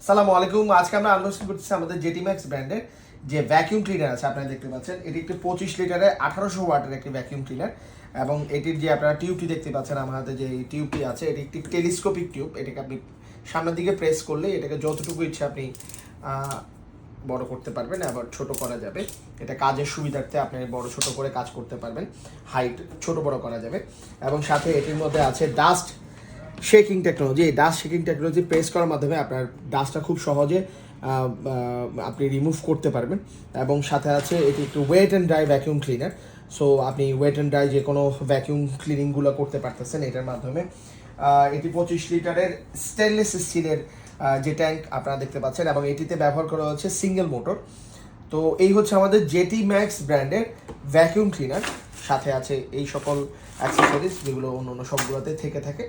সালামু আলাইকুম। আজকে আমরা আনবক্সিং করতেছি আমাদের জেটি ম্যাক্স ব্র্যান্ডের যে ভ্যাকিউম ক্লিনার আছে। আপনারা দেখতে পাচ্ছেন এটি একটি 25 লিটারের 1800 ওয়াটের একটি ভ্যাকিউম ক্লিনার এবং এটির যে আপনারা টিউবটি দেখতে পাচ্ছেন আমার হাতে যে টিউবটি আছে এটি একটি টেলিস্কোপিক টিউব। এটাকে আপনি সামনের দিকে প্রেস করলে এটাকে যতটুকু ইচ্ছে আপনি বড় করতে পারবেন, আবার ছোট করা যাবে। এটা কাজের সুবিধার্থে আপনি বড় ছোট করে কাজ করতে পারবেন, হাইট ছোট বড় করা যাবে। এবং সাথে এটির মধ্যে আছে ডাস্ট শেকিং টেকনোলজি। এই ডাস্ট শেকিং টেকনোলজি প্রেস করার মাধ্যমে আপনার ডাস্টটা খুব সহজে আপনি রিমুভ করতে পারবেন। এবং সাথে আছে এটি একটু wet and dry vacuum cleaner. So আপনি ওয়েট অ্যান্ড ড্রাই যে কোনো ভ্যাকিউম ক্লিনিংগুলো করতে পারতেছেন এটার মাধ্যমে। এটি 25 লিটারের স্টেনলেস স্টিলের যে ট্যাঙ্ক আপনারা দেখতে পাচ্ছেন এবং এটিতে ব্যবহার করা হচ্ছে সিঙ্গেল মোটর। তো এই হচ্ছে আমাদের জেটি ম্যাক্স ব্র্যান্ডের ভ্যাকিউম ক্লিনার। সাথে আছে এই সকল অ্যাক্সেসরিজ যেগুলো অন্য অন্য সবগুলোতে থেকে থাকে।